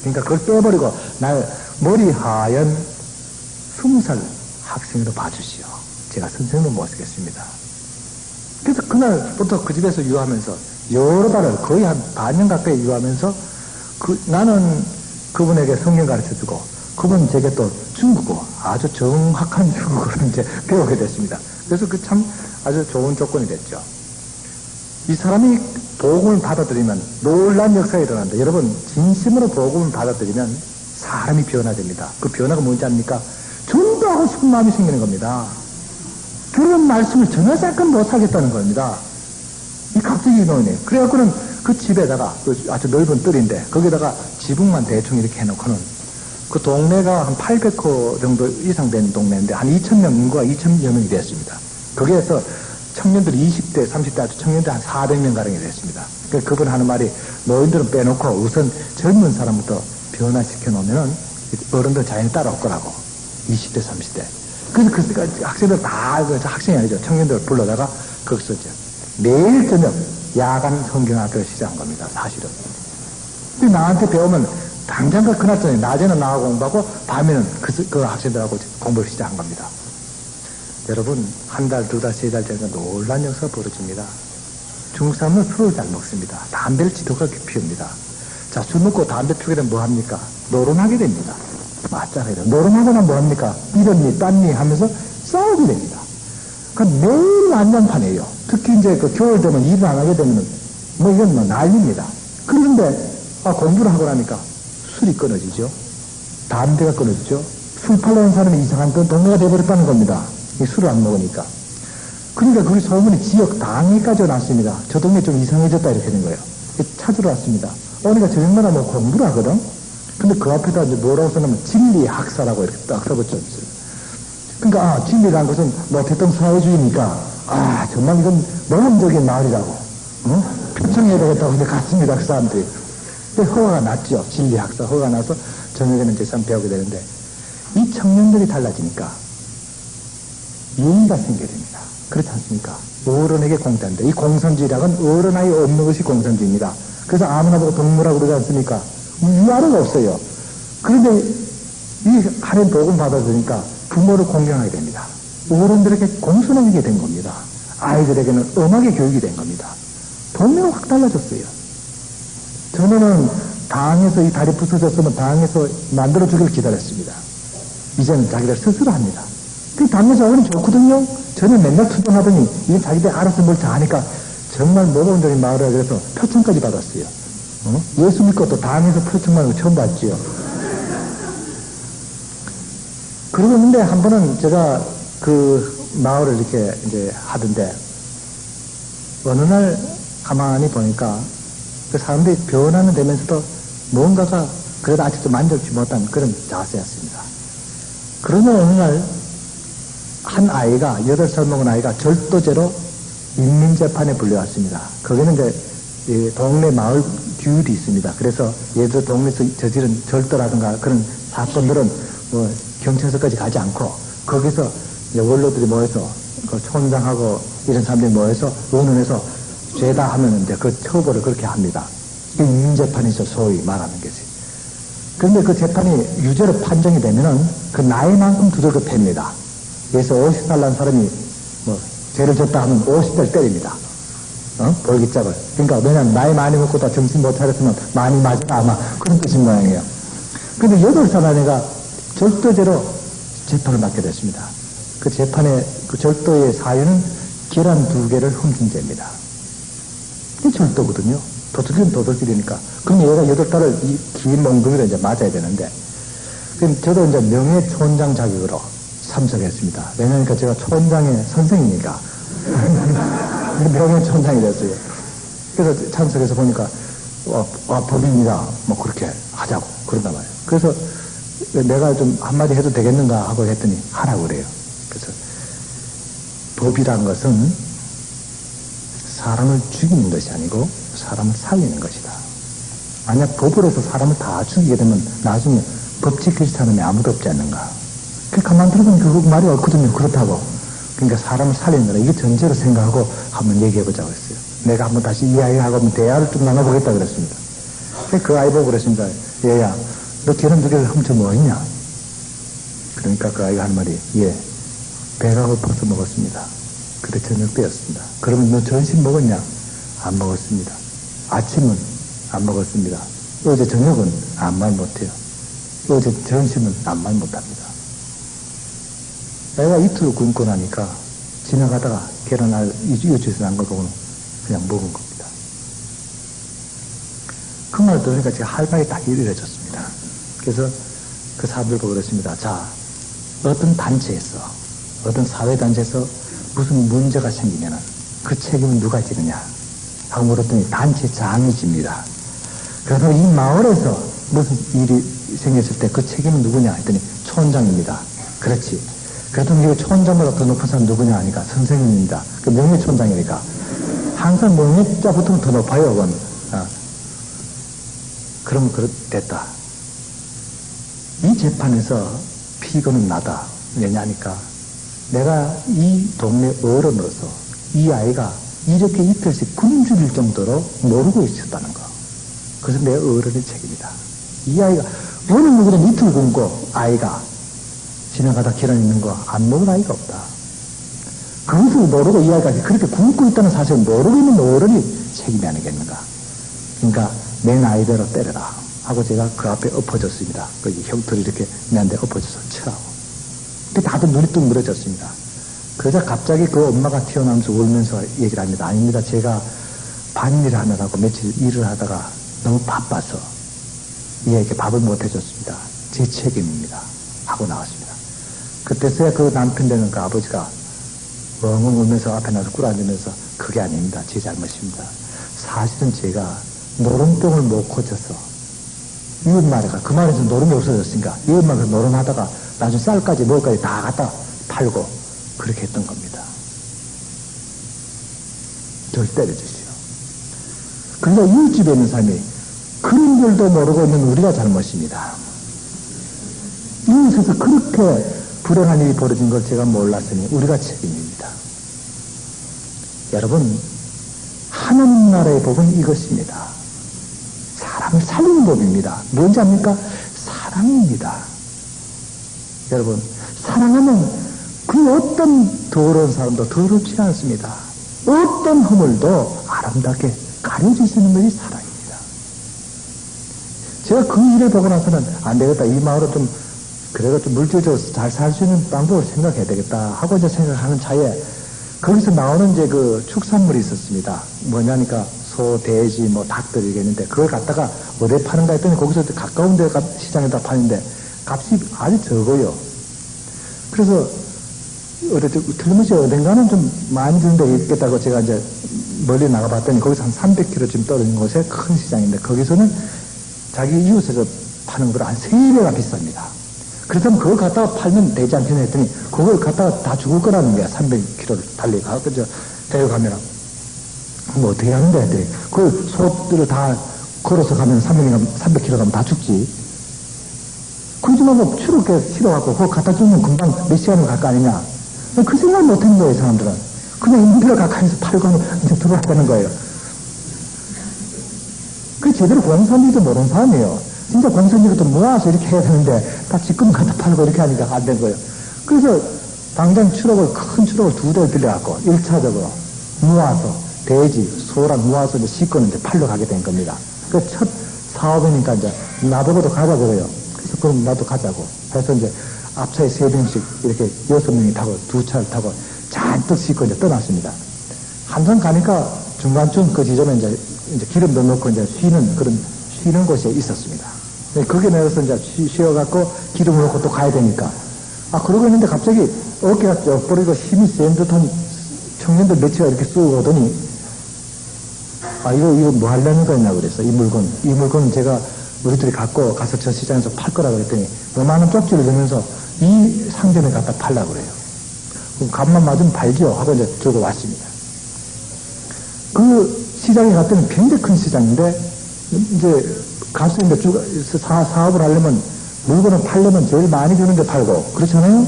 그러니까 그걸 빼버리고 날 머리 하얀 20살 학생으로 봐주시오. 제가 선생님을 모시겠습니다. 그래서 그날부터 그 집에서 유하면서 여러 달을 거의 한 반년 가까이 유하면서 나는 그분에게 성경 가르쳐주고 그분 제게 또 중국어, 아주 정확한 중국어를 이제 배우게 됐습니다. 그래서 그 참 아주 좋은 조건이 됐죠. 이 사람이 복음을 받아들이면 놀라운 역사가 일어난다. 여러분, 진심으로 복음을 받아들이면 사람이 변화됩니다. 그 변화가 뭔지 압니까? 전도하고 싶은 마음이 생기는 겁니다. 그런 말씀을 전혀 잠깐 못 하겠다는 겁니다. 이 갑자기 이놈이네. 그래갖고는 그 집에다가 아주 넓은 뜰인데 거기다가 지붕만 대충 이렇게 해놓고는 그 동네가 한 800호 정도 이상 된 동네인데 한 2,000명 인구가 2,000여 명이 됐습니다. 거기에서 청년들이 20대, 30대 아주 청년들 한 400명 가량이 됐습니다. 그러니까 그분 하는 말이 노인들은 빼놓고 우선 젊은 사람부터 변화시켜 놓으면은 어른들 자연히 따라올 거라고. 20대, 30대. 그래서 그 학생들 다, 학생이 아니죠. 청년들을 불러다가 거기서 이제 매일 저녁 야간 성경학교를 시작한 겁니다. 사실은. 근데 나한테 배우면 당장 그날저녁 낮에는 나하고 공부하고 밤에는 그 학생들하고 공부를 시작한 겁니다. 여러분 한 달, 두 달, 세 달 전에 놀란 역사가 벌어집니다. 중국 사람은 술을 잘 먹습니다. 담배를 지독하게 피웁니다. 자, 술 먹고 담배 피우게 되면 뭐합니까? 노름하게 됩니다. 맞잖아요. 노름하거나 뭐합니까? 이런니 딴니 하면서 싸우게 됩니다. 그러니까 매일 난장판이에요. 특히 이제 그 겨울 되면 일을 안 하게 되면 뭐 이건 뭐 난리입니다. 그런데 공부를 하고 나니까 술이 끊어지죠. 담배가 끊어지죠. 술 팔려는 사람이 이상한 건 동네가 돼버렸다는 겁니다. 이 술을 안 먹으니까. 그러니까 그 소문이 지역 당위까지 났습니다. 저 동네 좀 이상해졌다 이렇게 된 거예요. 찾으러 왔습니다. 그러니까 저녁마다 뭐 공부를 하거든. 근데 그 앞에다 이제 뭐라고 써놓으면 진리학사라고 이렇게 딱 써붙여 있어요. 그러니까 진리라는 것은 뭐 대통령 사회주의니까 정말 이건 모범적인 마을이라고 표창해야 되겠다고 이제 갔습니다. 그 사람들이. 근데 허가가 났죠. 진리학사 허가가 나서 저녁에는 이제 참 배우게 되는데 이 청년들이 달라지니까 예의가 생겨야 됩니다. 그렇지 않습니까? 어른에게 공짜인데 이 공산주의라는 어른 아이 없는 것이 공산주의입니다. 그래서 아무나 보고 동무라고 그러지 않습니까? 위아래가 없어요. 그런데 이 하나님 복음 받아들이니까 부모를 공경하게 됩니다. 어른들에게 공손하게 된 겁니다. 아이들에게는 엄하게 교육이 된 겁니다. 동네가 확 달라졌어요. 전에는 당에서 이 다리 부서졌으면 당에서 만들어주기를 기다렸습니다. 이제는 자기들 스스로 합니다. 그 당에서 하면 좋거든요. 전에 맨날 투정하더니 이제 자기들 알아서 뭘 다 하니까 정말 모범적인 마을이라 그래서 표창까지 받았어요. 예수 믿고 또 당에서 표창 받는 거 처음 봤지요. 그러고 있는데 한 번은 제가 그 마을을 이렇게 이제 하던데 어느 날 가만히 보니까 그 사람들이 변화는 되면서도 뭔가가 그래도 아직도 만족지 못한 그런 자세였습니다. 그러나 어느 날 한 아이가 8살 먹은 아이가 절도죄로 인민재판에 불려왔습니다. 거기는 이제 동네 마을 규율이 있습니다. 그래서 예를 들어 동네에서 저지른 절도라든가 그런 사건들은 뭐 경찰서까지 가지 않고 거기서 이제 원로들이 모여서 그 촌장하고 이런 사람들이 모여서 의논해서 죄다 하면 이제 그 처벌을 그렇게 합니다. 이게 인민재판이죠. 소위 말하는 것이. 그런데 그 재판이 유죄로 판정이 되면은 그 나이만큼 두들겨 팹니다. 그래서 50살 난 사람이 뭐 죄를 졌다 하면 50대를 때립니다. 볼기짝을. 그러니까 왜냐면 나이 많이 먹고 다 정신 못 차렸으면 많이 맞으나 아마 그런 뜻인 모양이에요. 근데 8살 난 애가 절도죄로 재판을 받게 됐습니다. 그 재판의 그 절도의 사유는 계란 2개를 훔친 죄입니다. 이게 절도거든요. 도둑질은 도둑질이니까. 그럼 얘가 8달을 이 긴 몽둥이로 이제 맞아야 되는데. 그럼 저도 이제 명예촌장 자격으로 참석했습니다. 왜냐니까 제가 촌장의 선생이니까. 명예촌장이 됐어요. 그래서 참석해서 보니까, 법입니다. 뭐 그렇게 하자고. 그런단 말이에요. 그래서 내가 좀 한마디 해도 되겠는가 하고 했더니 하라고 그래요. 그래서 법이란 것은 사람을 죽이는 것이 아니고 사람을 살리는 것이다. 만약 법으로 해서 사람을 다 죽이게 되면 나중에 법 지킬 사람이 아무도 없지 않는가. 그 가만 들어보면 그 말이 옳거든요. 그렇다고. 그러니까 사람을 살리는 거다. 이게 전제로 생각하고 한번 얘기해보자고 했어요. 내가 한번 다시 이야기하고 대화를 좀 나눠보겠다 그랬습니다. 그 아이 보고 그랬습니다. 얘야, 너 계란 2개를 훔쳐 뭐 했냐? 그러니까 그 아이가 한 말이, 예, 배가 고파서 먹었습니다. 그래 저녁 때였습니다. 그러면 너 점심 먹었냐? 안 먹었습니다. 아침은 안 먹었습니다. 어제 저녁은 아무 말 못해요. 어제 점심은 아무 말 못합니다. 애가 이틀 굶고 나니까 지나가다가 계란알 유치에서 난 걸 보고는 그냥 먹은 겁니다. 그 말 들으니까 제가 할 말이 딱 이래졌습니다. 그래서 그 사람들 보고 그랬습니다. 자, 어떤 단체에서, 어떤 사회단체에서 무슨 문제가 생기면은 그 책임은 누가 지느냐 하고 물었더니 단체장이 집니다. 그래서 이 마을에서 무슨 일이 생겼을 때 그 책임은 누구냐 했더니 촌장입니다. 그렇지. 그래도 이거 촌장보다 더 높은 사람 누구냐 하니까 선생님입니다. 그 명예촌장이니까. 항상 명예자부터는 더 높아요, 그건. 그러면 됐다. 이 재판에서 피고는 나다. 왜냐니까 내가 이 동네 어른으로서 이 아이가 이렇게 이틀씩 굶주릴 정도로 모르고 있었다는 거. 그래서 내 어른의 책임이다. 이 아이가 어느 누구든 이틀 굶고 아이가 지나가다 계란 있는 거 안 먹은 아이가 없다. 그것을 모르고 이 아이가 그렇게 굶고 있다는 사실을 모르고 있는 어른이 책임이 아니겠는가. 그러니까 내 나이대로 때려라 하고 제가 그 앞에 엎어졌습니다. 그 형틀이 이렇게 내한테 엎어져서 치라고. 근데 다들 눈이 뚝 늘어졌습니다. 그러자 갑자기 그 엄마가 튀어나오면서 울면서 얘기를 합니다. 아닙니다. 제가 반일을 하느라고 며칠 일을 하다가 너무 바빠서 이 아이에게 밥을 못 해줬습니다. 제 책임입니다. 하고 나왔습니다. 그때서야 그 남편 되는 그 아버지가 엉엉 울면서 앞에 나서 꿇어앉으면서 그게 아닙니다. 제 잘못입니다. 사실은 제가 노름병을 못 고쳐서 이웃마을에가 그 마을에서 노름이 없어졌으니까 이웃마을에서 노름하다가 나중에 쌀까지 뭐까지 다 갖다 팔고 그렇게 했던 겁니다. 저를 때려주시오. 그러니까 이웃집에 있는 사람이 그런 줄도 모르고 있는 우리가 잘못입니다. 이웃에서 그렇게 불행한 일이 벌어진 걸 제가 몰랐으니 우리가 책임입니다. 여러분, 하나님 나라의 법은 이것입니다. 사람을 살리는 법입니다. 뭔지 압니까? 사랑입니다. 여러분, 사랑하면 그 어떤 더러운 사람도 더럽지 않습니다. 어떤 허물도 아름답게 가려질 수 있는 것이 사랑입니다. 제가 그 일을 보고 나서는 안 되겠다. 이 마을은 좀, 그래도 좀 물질적으로 잘 살 수 있는 방법을 생각해야 되겠다. 하고 이제 생각하는 차에 거기서 나오는 이제 그 축산물이 있었습니다. 뭐냐니까 소, 돼지, 뭐 닭들 이랬는데 그걸 갖다가 어디에 파는가 했더니 거기서 가까운 데 시장에다 파는데 값이 아주 적어요. 그래서 틀림없이 어딘가는 좀 많이 드는 데 있겠다고 제가 이제 멀리 나가봤더니 거기서 한 300km쯤 떨어진 곳에 큰 시장인데 거기서는 자기 이웃에서 파는 거보다 한 3배가 비쌉니다. 그렇다면 그걸 갖다가 팔면 되지 않겠냐 했더니 그걸 갖다가 다 죽을 거라는 거야. 300km를 달리가 그죠? 데려가면 뭐 어떻게 하는데 했더니 그걸 소들을 다 걸어서 가면 300km 가면 다 죽지. 그러지만 뭐 추럽게 실어갖고 그거 갖다 주면 금방 몇 시간을 갈 거 아니냐. 그 생각 못 하는 거예요, 사람들은. 그냥 인문비를 가까이서 팔고 하면 이제 들어왔다는 거예요. 그 제대로 공산주의도 모르는 사람이에요. 진짜 공산주의도 모아서 이렇게 해야 되는데 다 지금 갖다 팔고 이렇게 하니까 안 된 거예요. 그래서 당장 큰 추록을 2대를 빌려갖고 1차적으로 모아서 돼지, 소랑 모아서 이제 싣고는 이제 팔러 가게 된 겁니다. 그 첫 사업이니까 이제 나보고도 가자 그래요. 그래서 그럼 나도 가자고. 그래서 이제 앞차에 3명씩 이렇게 6명이 타고 2차를 타고 잔뜩 싣고 이제 떠났습니다. 한참 가니까 중간쯤 그 지점에 이제 기름 넣어놓고 이제 쉬는 곳에 있었습니다. 거기에 내려서 이제 쉬어갖고 기름을 넣고 또 가야 되니까. 그러고 있는데 갑자기 어깨가 쪄버리고 힘이 센 듯한 청년들 몇치가 이렇게 쑥 오더니, 이거 뭐 하려는 거냐 그랬어. 이 물건은 제가 우리들이 갖고 가서 저 시장에서 팔 거라 그랬더니, 요만한 쪽지를 넣으면서 이 상점에 갖다 팔라고 그래요. 그럼 값만 맞으면 팔죠. 하고 이제 들고 왔습니다. 그 시장에 갔더니 굉장히 큰 시장인데, 이제 가서 이제 사업을 하려면, 물건을 팔려면 제일 많이 주는 데 팔고, 그렇잖아요?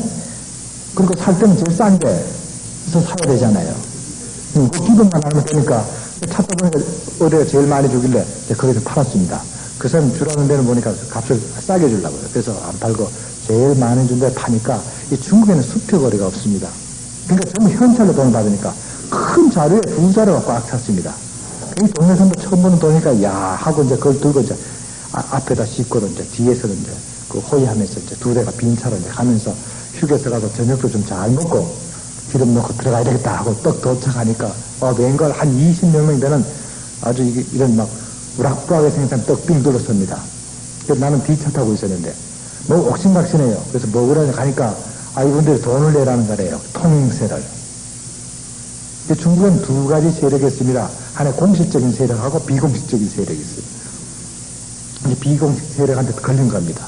그리고 살 때는 제일 싼 데서 사야 되잖아요. 그 기본만 하면 되니까, 찾다 보니까 어디가 제일 많이 주길래 거기서 팔았습니다. 그 사람 주라는 데는 보니까 값을 싸게 주려고요. 그래서 안 팔고 제일 많이 준 데 파니까 이 중국에는 수표거리가 없습니다. 그러니까 전부 현찰로 돈을 받으니까 큰 자루에 두 자루가 꽉 찼습니다. 이 동네 사람도 처음 보는 돈이니까 야 하고 이제 그걸 들고 이제 앞에다 싣고는 이제 뒤에서는 이제 그 호위하면서 이제 두 대가 빈 차로 이제 가면서 휴게소 가서 저녁도 좀 잘 먹고 기름 넣고 들어가야 되겠다 하고 떡 도착하니까 웬걸 한 20명 되는 아주 이런 막 우락부락하게 생긴 떡빙 둘러섭니다. 그래서 나는 뒤차 타고 있었는데 뭐 옥신각신해요. 그래서 먹으러 가니까 이분들이 돈을 내라는 거래요. 통행세를. 중국은 두 가지 세력이 있습니다. 하나 공식적인 세력하고 비공식적인 세력이 있어요. 이제 비공식 세력한테 걸린 겁니다.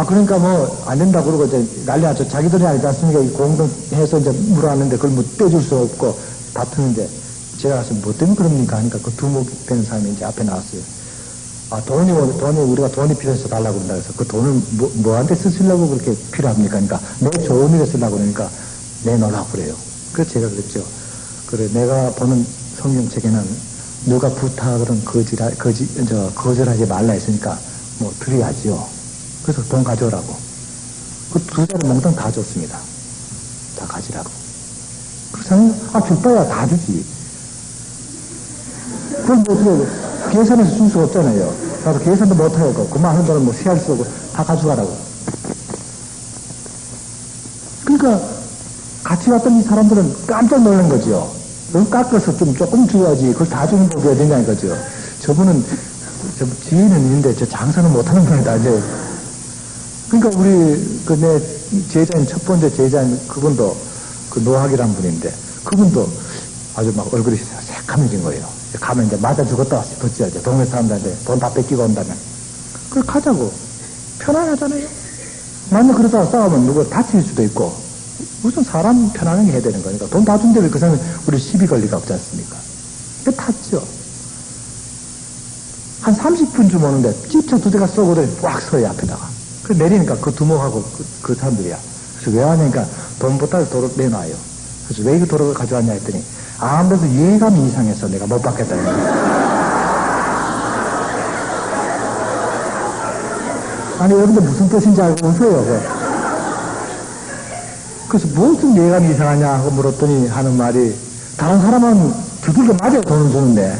그러니까 뭐, 안 된다 그러고 이제 난리 났죠. 자기들이 알지 않습니까? 공동해서 이제 물어왔는데 그걸 뭐 떼줄 수 없고 다투는데 제가 가서 뭐 때문에 그럽니까? 하니까 그 두목 되는 사람이 이제 앞에 나왔어요. 우리가 돈이 필요해서 달라고 그런다 그래서 그 돈을 뭐한테 쓰시려고 그렇게 필요합니까? 그러니까 내 좋은 일에 쓰려고 그러니까 내놓으라고 그래요. 그래서 제가 그랬죠. 그래, 내가 보는 성경책에는 누가 부탁은 거절하지 말라 했으니까 뭐 드려야지요. 그래서 돈 가져오라고. 그 두 자리 몽땅 다 줬습니다. 다 가지라고. 그래서 줄 바야 다 주지. 그걸 뭐 어떻게 계산해서 줄 수가 없잖아요. 나도 계산도 못하고 그만 하는 돈은 뭐 세할 수 없고 다 가져가라고. 그러니까 같이 왔던 이 사람들은 깜짝 놀란 거죠. 그걸 깎아서 조금 줘야지. 그걸 다 주는 법이 어디냐 이거죠. 저분은 지인은 있는데 저 장사는 못하는 분이다. 이제 그러니까 우리 내 제자인 첫 번째 제자인 그분도 그 노학이라는 분인데 그분도 아주 막 얼굴이 새카매진 거예요. 가면 이제 맞아 죽었다 싶었지. 이제 동네 사람들한테 돈 다 뺏기고 온다면 그걸 가자고. 편안하잖아요. 만약 그러다가 싸우면 누구 다칠 수도 있고 무슨 사람 편안하게 해야 되는 거니까 돈 다 준다고 그 사람이 우리 시비 걸 리가 없지 않습니까? 그 탔죠. 한 30분쯤 오는데 집차 두 대가 쏘고도 꽉 서요 앞에다가. 그 내리니까 그 두목하고 그 사람들이야. 그래서 왜 하냐니까 돈보다 도로 내놔요. 그래서 왜 이 도로를 가져왔냐 했더니 아무래도 예감이 이상해서 내가 못 받겠다. 아니 여러분들 무슨 뜻인지 알고 오세요. 그래서 무슨 예감이 이상하냐 하고 물었더니 하는 말이 다른 사람은 두들겨 맞아야 돈을 주는데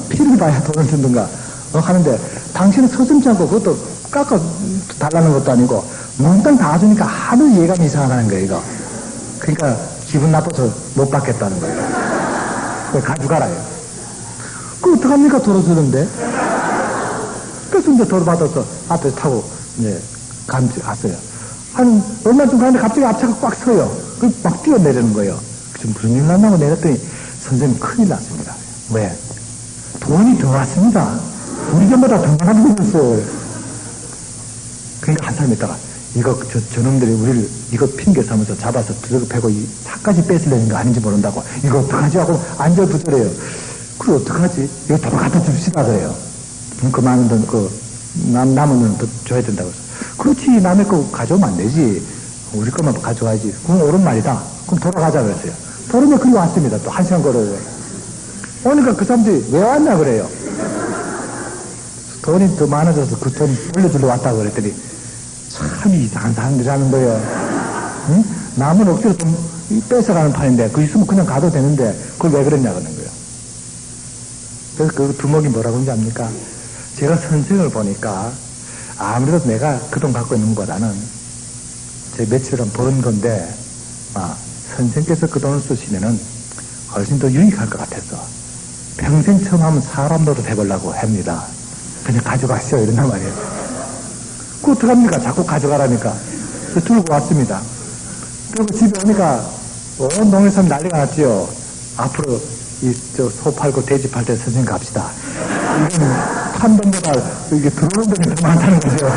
피를 봐야 돈을 주는가 하는데 당신은 서슴지 않고 그것도 깎아 달라는 것도 아니고 몽땅 다 주니까 하도 예감이 이상하다는 거예요, 이거. 그러니까 기분 나빠서 못 받겠다는 거예요. 그걸 가져가라요. 그 어떡합니까? 돌아주는데. 그래서 이제 돌아받아서 앞에 타고 이제 갔어요. 한 얼마쯤 가는데 갑자기 앞차가 꽉 서요. 막 뛰어내리는 거예요. 지금 무슨 일 났나고 내렸더니 선생님 큰일 났습니다. 왜? 돈이 더 왔습니다. 우리 전보다 더 많이 들었어. 그러니까 한 사람 있다가 이거 저놈들이 우리를 이거 핑계 삼아서 잡아서 두들겨 패고 이 차까지 뺏으려는 거 아닌지 모른다고 이거 어떡하지 하고 안절부절해요. 그래 어떡하지? 이거 더 갖다 줍시다 그래요. 그 많은 돈 남은 돈 더 줘야 된다고 해서 그렇지 남의 거 가져오면 안 되지. 우리 것만 가져와야지. 그건 옳은 말이다. 그럼 돌아가자 그랬어요. 돌아오면 그리 왔습니다. 또 1시간 걸어요. 오니까 그 사람들이 왜 왔냐 그래요. 돈이 더 많아져서 그 돈 돌려주러 왔다고 그랬더니 참 이상한 사람들이라는 거예요. 응? 남은 억지로 좀 뺏어가는 판인데 그 있으면 그냥 가도 되는데 그걸 왜 그랬냐 그러는 거예요. 그래서 그 두목이 뭐라고 하는지 압니까? 제가 선생을 보니까 아무래도 내가 그 돈 갖고 있는 것보다는 제 며칠간 버는 건데 선생께서 그 돈을 쓰시면은 훨씬 더 유익할 것 같아서 평생 처음 하면 사람 노릇 해보려고 합니다. 그냥 가져가시오 이런단 말이에요. 그거 어떡합니까? 자꾸 가져가라니까. 들고 왔습니다. 그리고 집에 오니까 온 동네 사람 난리가 났지요. 앞으로 소 팔고 돼지 팔 때 선생님 갑시다. 이건 판 돈보다 이게 들어오는 돈이 더 많다는 거죠.